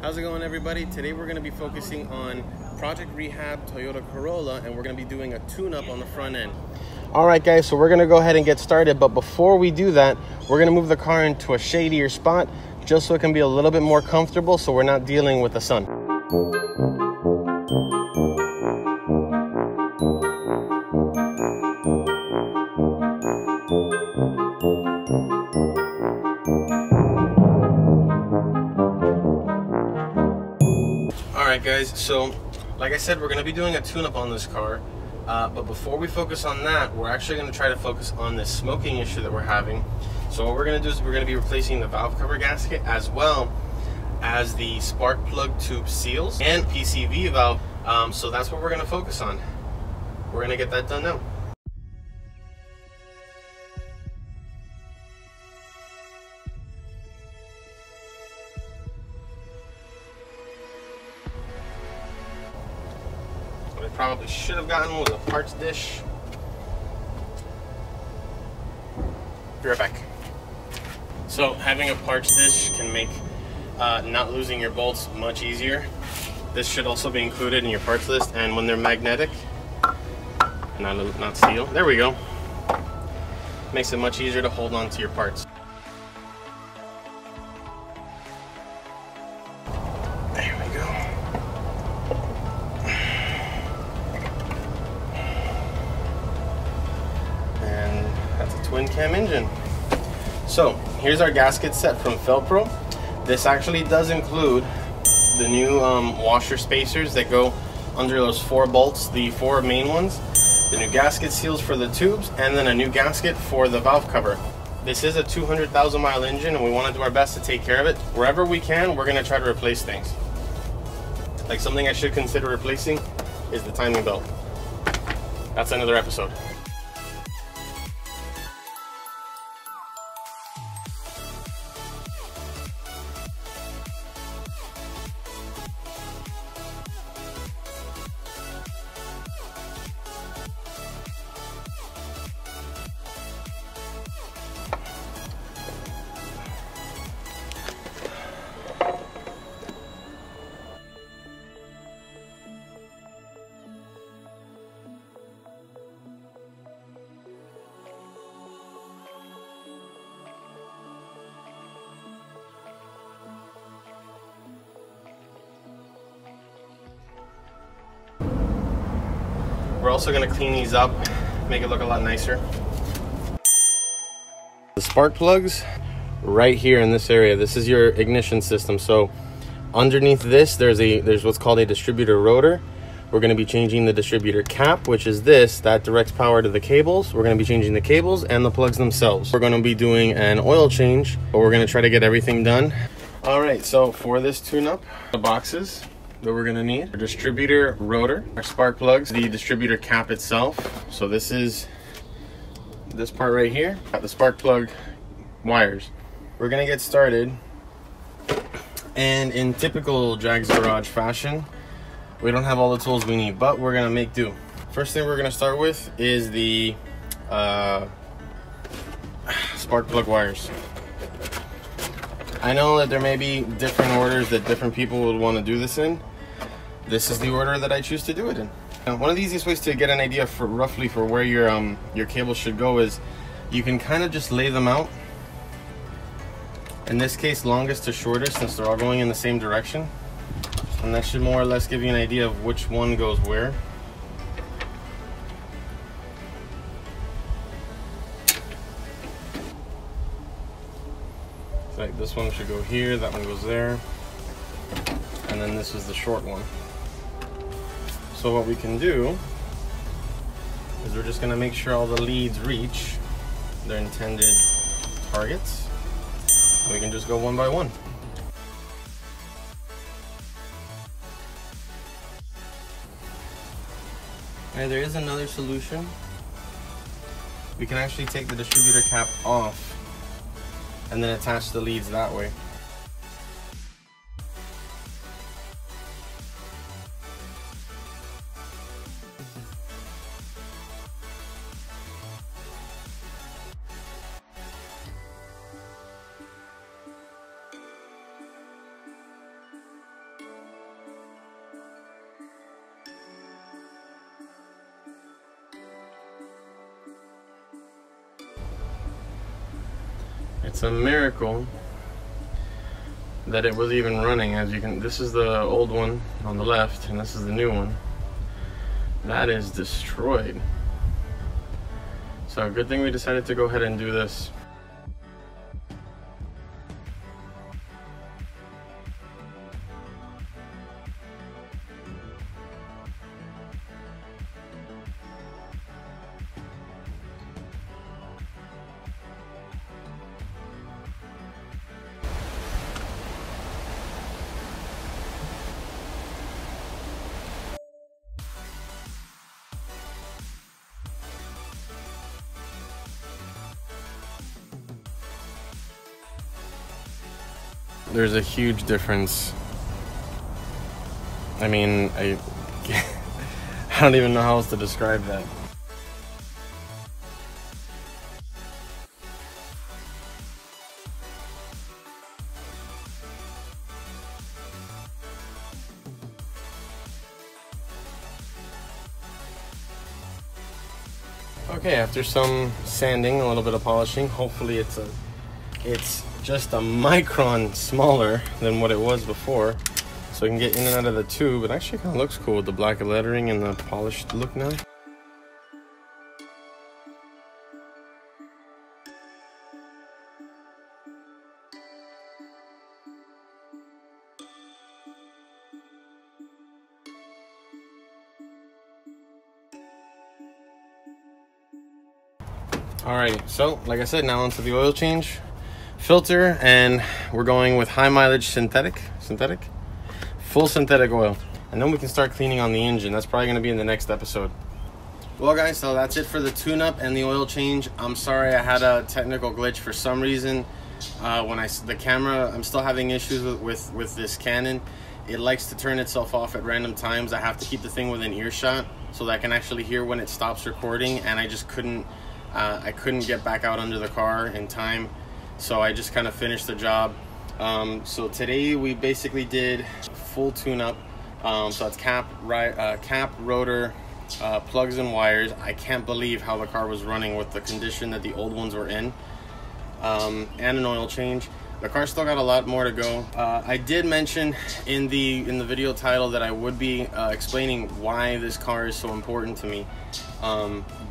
How's it going, everybody? Today we're going to be focusing on Project Rehab Toyota Corolla, and we're going to be doing a tune-up on the front end. All right, guys, so we're going to go ahead and get started, but before we do that, we're going to move the car into a shadier spot just so it can be a little bit more comfortable so we're not dealing with the sun. Alright guys, so like I said, we're going to be doing a tune-up on this car, but before we focus on that, we're actually going to try to focus on this smoking issue that we're having. So what we're going to do is we're going to be replacing the valve cover gasket as well as the spark plug tube seals and PCV valve. So that's what we're going to focus on. We're going to get that done now. What I probably should have gotten was a parts dish. Be right back. So having a parts dish can make not losing your bolts much easier. This should also be included in your parts list, and when they're magnetic, not steel, there we go, makes it much easier to hold on to your parts. There we go. And that's a twin cam engine. So here's our gasket set from Felpro. This actually does include the new washer spacers that go under those 4 bolts, the 4 main ones, the new gasket seals for the tubes, and then a new gasket for the valve cover. This is a 200,000 mile engine, and we want to do our best to take care of it. Wherever we can, we're going to try to replace things. Like, something I should consider replacing is the timing belt. That's another episode. We're also going to clean these up, make it look a lot nicer. The spark plugs right here in this area, this is your ignition system. So underneath this, there's what's called a distributor rotor. We're going to be changing the distributor cap, which is this, that directs power to the cables. We're going to be changing the cables and the plugs themselves. We're going to be doing an oil change, but we're going to try to get everything done. All right, so for this tune-up, the boxes that we're gonna need: our distributor rotor, our spark plugs, the distributor cap itself. So this is this part right here, got the spark plug wires. We're gonna get started, and in typical Jags Garage fashion, we don't have all the tools we need, but we're gonna make do. First thing we're gonna start with is the spark plug wires. I know that there may be different orders that different people would want to do this in. This is the order that I choose to do it in. Now, one of the easiest ways to get an idea for roughly for where your cable should go is you can kind of just lay them out. In this case, longest to shortest, since they're all going in the same direction. And that should more or less give you an idea of which one goes where. Like this one should go here, that one goes there, and then this is the short one. So what we can do is we're just going to make sure all the leads reach their intended targets, and we can just go one by one. Alright, there is another solution. We can actually take the distributor cap off and then attach the leads that way. It's a miracle that it was even running. As you can, this is the old one on the left, and this is the new one. That is destroyed. So good thing we decided to go ahead and do this. There's a huge difference. I mean, I don't even know how else to describe that. Okay, after some sanding, a little bit of polishing, hopefully it's just a micron smaller than what it was before, so I can get in and out of the tube. It actually kind of looks cool with the black lettering and the polished look now. Alrighty, so like I said, now onto the oil change. Filter, and we're going with high mileage synthetic, full synthetic oil, and then we can start cleaning on the engine. That's probably going to be in the next episode. Well guys, so that's it for the tune-up and the oil change. I'm sorry I had a technical glitch for some reason. The camera, I'm still having issues with this Canon. It likes to turn itself off at random times. I have to keep the thing within earshot so that I can actually hear when it stops recording, and I just couldn't I couldn't get back out under the car in time. So I just kind of finished the job. So today we basically did full tune-up. So it's cap, rotor, plugs and wires. I can't believe how the car was running with the condition that the old ones were in. And an oil change. The car still got a lot more to go. I did mention in the video title that I would be explaining why this car is so important to me.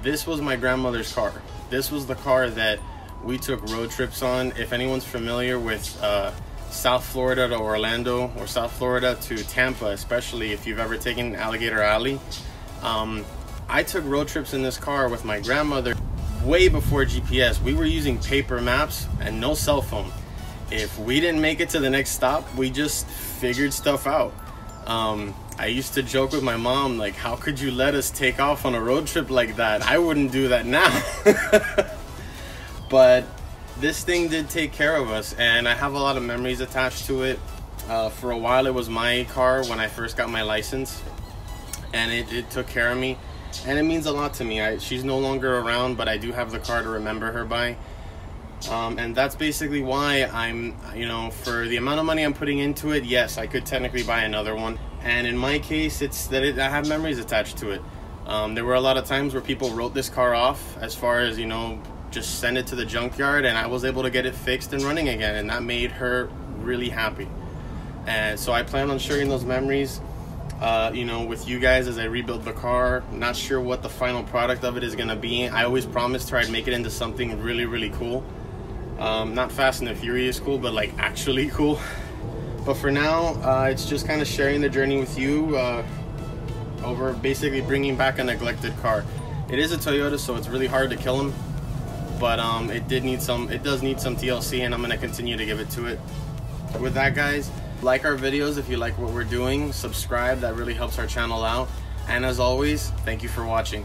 This was my grandmother's car. This was the car that we took road trips on. If anyone's familiar with South Florida to Orlando, or South Florida to Tampa, especially if you've ever taken Alligator Alley, I took road trips in this car with my grandmother way before GPS. We were using paper maps and no cell phone. If we didn't make it to the next stop, we just figured stuff out. I used to joke with my mom, like, how could you let us take off on a road trip like that? I wouldn't do that now. But this thing did take care of us, and I have a lot of memories attached to it. For a while it was my car when I first got my license, and it took care of me, and it means a lot to me. She's no longer around, but I do have the car to remember her by. And that's basically why I'm, for the amount of money I'm putting into it, yes, I could technically buy another one. And in my case, it's that I have memories attached to it. There were a lot of times where people wrote this car off as far as, just send it to the junkyard, and I was able to get it fixed and running again, and that made her really happy. And so I plan on sharing those memories, with you guys as I rebuild the car. I'm not sure what the final product of it is gonna be. I always promised her I'd make it into something really, really cool. Not Fast and the Furious cool, but like actually cool. But for now, it's just kind of sharing the journey with you over basically bringing back a neglected car. It is a Toyota, so it's really hard to kill him. But it does need some TLC, and I'm going to continue to give it to it. With that, guys, like our videos if you like what we're doing. Subscribe, that really helps our channel out. And as always, thank you for watching.